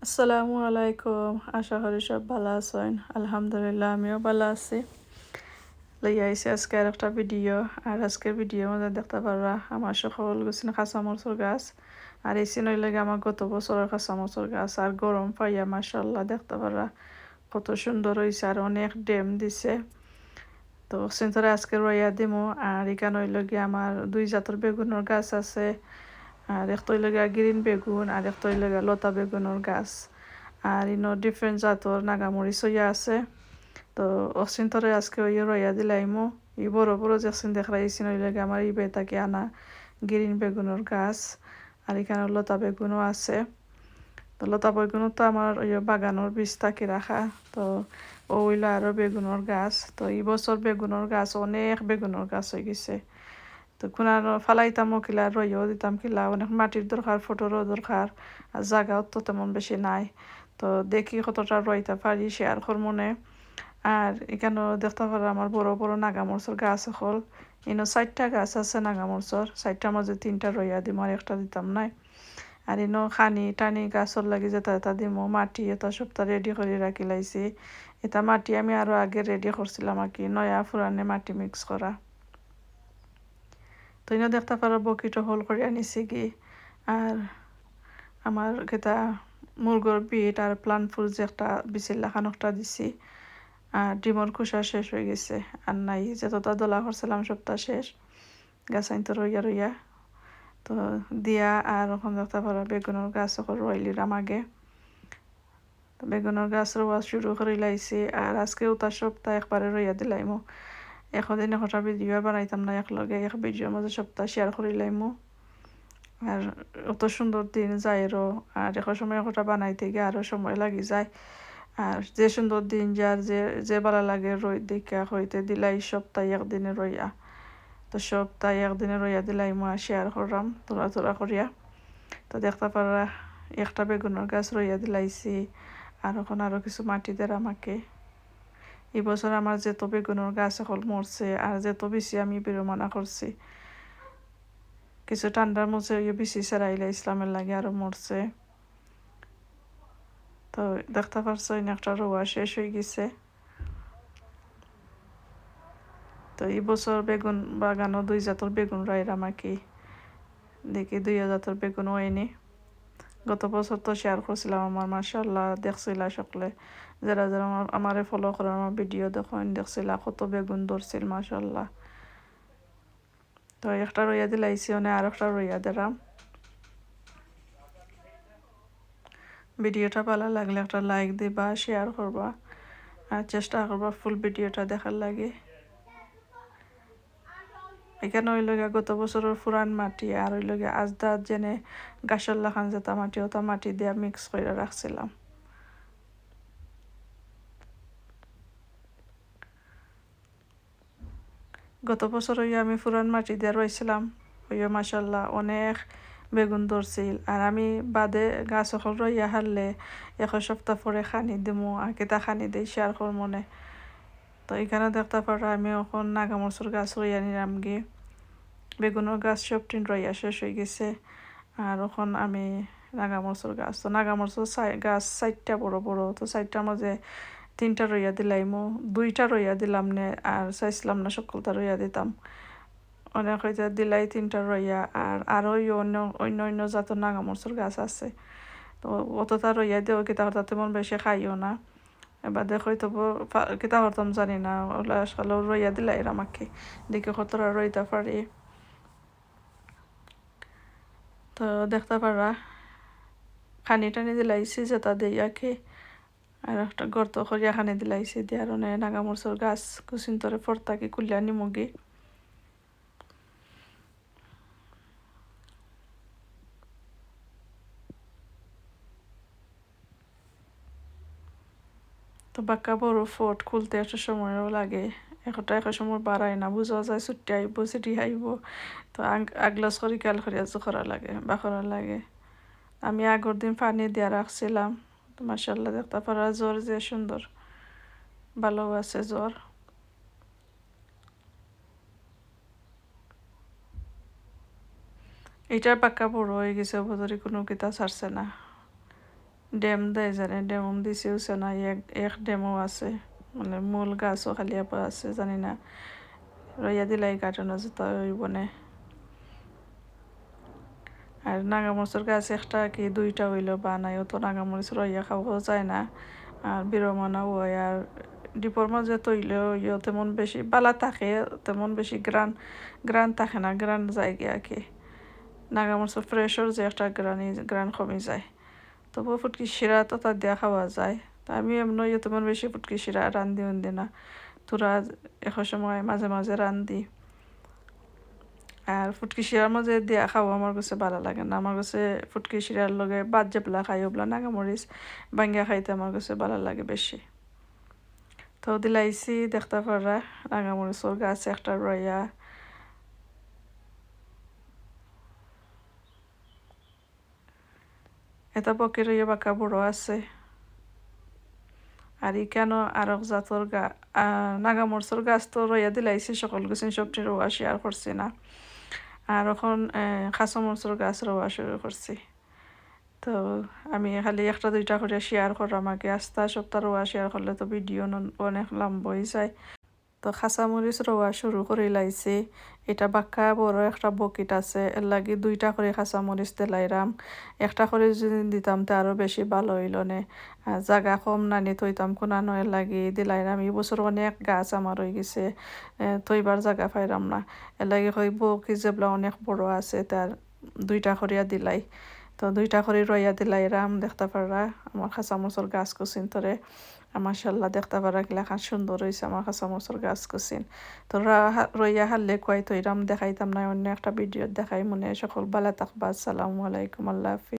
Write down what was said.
আসসালামু আলাইকুম। আশা করি সব ভালো আছেন। আলহামদুলিল্লাহ আমিও ভালো আছি। লইয়া আইছি আজকে আর একটা ভিডিও। আর আজকের ভিডিওর মধ্যে দেখতে পারবা আমার সকল গুছিন কাঁচামরিচের গাছ। আর এই সিনই লাগে আমার গত বছরের কাঁচামরিচের গাছ। আর গরম পাইয়া মাশাআল্লাহ দেখতে পারবা কত সুন্দর হয়েছে আর অনেক ডেম দিছে। তো সিনতরে আজকে রইয়া দিমু। আর এখানে হইল গিয়ে আমার দুই জাতের বেগুনের গাছ আছে। আর একটা হইল গিয়া গ্রিন বেগুন আর একটা হইল গিয়া লতা বেগুনের গাছ। আর ইনো ডিফারেন্ট জাতর নাগামরিচ হইয়া আছে। তো অচিন্তরে আজকে ওই রইয়া দিলাইমো ই বড় বড় যেসিন দেখাইছিন ওই লাগে আমার ই বেতাকে আনা গ্রিন বেগুনের গাছ। আর এখানে লতা বেগুনও আছে। তো লতা বেগুনও তো আমার ওই বাগানোর বীজ থাকি রাখা। তো ওইলো আরও বেগুনের গাছ। তো এই বছর বেগুনের গাছ অনেক বেগুনের গাছ হয়ে গেছে। তো আর ফালাইতামও কিলা রইও দিতাম কিলা অনেক মাটির দরকার ফটোরও দরকার আর জায়গাও তো তেমন বেশি নাই। তো দেখি কতটা রইতে পারি শেয়ার মনে। আর এখানেও দেখতে পারো আমার বড় বড় নাগামরচর গাছ হল ইনো 4টা গাছ আছে নাগামরচর 4টার মাঝে 3টা রইয়া দিম আর একটা দিতাম নাই। আর ইনো খানি টানি গাছর লাগি যেটা এটা দিমো মাটি এটা সবটা রেডি করে রাখি লাইছি। এটা মাটি আমি আরো আগে রেডি করছিলাম আর কি নয়া ফুরানে মাটি মিক্স করা। তো ইনো দেখতে পারো বকিটা হোল করে আনিছি কি। আর আমার কেটা মুরগর বিট আর প্লান ফুল যে একটা বিচিল লাখানো একটা দিছি। আর ডিমর খোসা শেষ হয়ে গেছে আর নাই যতটা দোলা করছিলাম সবটা শেষ। গাছ আনতে রইয়া রইয়া তো দিয়া আর ওখান দেখতে পারো বেগুনের গাছ রইলিরাম আগে। তো বেগুনের গাছ রোয়া শুরু করে লাইছি আর আজকেও তার সপ্তাহ একবারে রইয়া দিলাইমো। এখন একটা ভিডিও বানাইতাম না একলগে এক ভিডিওর মাঝে সপ্তাহ শেয়ার করে লাইমো। আর অত সুন্দর দিন যায় এরও আর এখন সময় একটা বানাইতে গিয়ে আরও সময় লাগি যায়। আর যে সুন্দর দিন যার যে যে ভালো লাগে রই দেখা হইতে দিলাই সপ্তাহে একদিনে রইয়া। তো সপ্তাহে একদিনে রইয়া দিলাই মা শেয়ার করলাম তোরা তোরা করিয়া। তো দেখতে পারা একটা বেগুনের গাছ রইয়া দিলাইছি। আর এখন আরও কিছু মাটি দেয় আমাকে। এই বছর আমার যেত বেগুনের গাছ এখন মরছে আর যেত বেশি আমি বেরোমানা করছি। কিছু ঠান্ডার মধ্যে বেশি সেরাইলে ইসলামের লাগে আরও মরছে। তো দেখতে পারছো একটা রোয়া শেষ হয়ে গেছে। তো এই বছর বেগুন বাগানও 2 জাতের বেগুন রাইলাম আর কি। দেখি 2 জাতের বেগুন হয়নি। গত বছর তো শেয়ার করছিলাম আমার মাশাআল্লাহ দেখছিলা সকলে যারা যারা আমারে ফলো করে আমার ভিডিও দেখছিলা কত বেগুন ধরছিল মাশাআল্লাহ। তো একটা রইয়া দিলাইছি আর একটা রইয়া দিলাম। ভিডিওটা ভালো লাগলে একটা লাইক দিবা শেয়ার করবা আর চেষ্টা করবা ফুল ভিডিওটা দেখার লাগে। এখানে হইল গিয়া গত বছরের পুরান মাটি আর হইল গিয়া আজদা জেনে গাছর লাখান যেটা মাটি ওটা মাটি দিয়া মিক্স করে রাখছিলাম। গত বছর হইয়া আমি পুরান মাটি দিয়ে রয়েছিলাম হইয়া মাশাল্লাহ অনেক বেগুন ধরছিল। আর আমি বাদে গাছ সকল রইয়া হারলে 1 সপ্তাহ পরে খানি দিমু আর কেটা খানি দিই শেয়ার কর মনে। তো এখানে দেখতে পারো আমি এখন নাগামরচুর গাছ রইয়া নিলাম গিয়ে বেগুনের গাছ সব টিন রইয়া শেষ হয়ে গেছে। আর এখন আমি নাগামরচুর গাছ তো নাগামরচুর গাছ 4টা বড় বড় তো 4টার মাঝে 3টা রইয়া দিলাইমু 2টা রইয়া দিলাম নে আর চাইছিলাম না সকলটা রইয়া দিতাম। অনেক হইতে দিলাই 3টা রইয়া আর আরও অন্য অন্য অন্য জাতের নাগামরচুর গাছ আছে। তো অতটা রইয়া দেও কিতা হতা তেমন বেশি খাইও না। এবার দেখো তো কিতা হতাম জানি না ওগুলো আসলে রইয়া দিলাই আমাকে দেখে কতটা রইতে পারি। তো দেখতে পারা খানি টানি দিলাইছি যেটা দিয়াকে আর একটা গর্ত করিয়া খানি দিলাইছি দিয়ার নাগামরচুর গাছ কুচিন তরে ফরতাকে কুলিয়া নিমুগি। তো বাক্কা বড় ফোট খুলতে একটা সময়ও লাগে একটা সময় বাড়ায় না বুঝা যায় ছুটি আইব ছুটি আইব। তো আগলাস করে খেয়াল করিয়া করা লাগে বা করা লাগে। আমি আগের দিন পানি দিয়া রাখছিলাম। তো মাশাআল্লাহ দেখতে পারা জ্বর যে সুন্দর ভালো আছে জ্বর। এটার পাক্কা বড় হয়ে গেছে বদরে কোনো কিতা ছাড়ছে না। ড্যাম দেয় জানে ড্যাম দিছেও না এক ড্যামও আছে মানে মূল গাছও খালি আছে জানি না রইয়া দিলাই কাটানো যেত হইব না আর নাগামরিচের গাছ একটা কি দুইটা হইলো বানায়ও তো নাগামরিচ রইয়া খাওয়াও যায় না আর বিরমনাও হয় আর ডিপোর মাঝে তৈলেও ইয়ে তেমন বেশি বালা থাকে তেমন বেশি গ্রান থাকে না গ্রান যায় গিয়া কি নাগামরিচের ফ্রেশর যে একটা গ্রান কমে যায় তবুও ফুটকি শিরা তো তার দেওয়া খাওয়া যায় তা আমি এমনি তেমন বেশি ফুটকি শিরা রান্ধি উন্দি না তোরা এখন সময় মাঝে মাঝে রান্ধি আর ফুটকি শিরার মাঝে দিয়া খাওয়া আমার কাছে ভালো লাগে না আমার কাছে ফুটকি শিরার লগে বাদ যেগুলা খাই ওগুলা নাগামরিচ বাঙ্গিয়া খাইতে আমার কাছে ভালো লাগে বেশি তো দিলাইছি দেখতে পারা নাগামরিচর গাছ একটা রইয়া এটা পকে রইয়া বাঁকা বড় আছে আর ই কেন আরক জাতর নাগামরিচর গাছ তো রইয়া দিলাইছি সকল কিছু সবটি রোয়া শেয়ার করছি না আর এখন খাঁচামরিচের গাছ রোয়া শুরু করছি তো আমি খালি একটা দুইটা করে শেয়ার করলাম আগে আস্তা সপ্তাহ রোয়া শেয়ার করলে তো ভিডিও অনেক লম্বই যায় তো খাঁচামরিচ রোয়া শুরু করে লাইছি এটা বাক্কা বড় একটা বকিট আছে এর লাগি দুইটা করে খাঁচামরিচ দিলাইরাম একটা করে যদি দিতাম তো আরও বেশি ভালো হইল নে জাগা কম নানি থইতাম কোনানো এর লাগি দিলাইরাম এই বছর অনেক গাছ আমার হয়ে গেছে থইবার জাগা পাইরাম না এর লাগি হয় বকি যেগুলা অনেক বড় আছে তার দুইটা করিয়া দিলাই তো দুইটা করে রইয়া দিলাইরাম দেখতে পারা আমার খাঁচামরিচের গাছ কুচিন তরে মাশাআল্লাহ দেখতে পারা গিলা খান সুন্দর হয়েছে আমার খাঁচামরিচের গাছ কুচিন তো রইয়া হারলে কয় তো এরাম দেখাইতাম না অন্য একটা ভিডিও দেখাই মনে সকল ভালো থাকবা আসসালামু আলাইকুম আল্লাহ হাফিজ।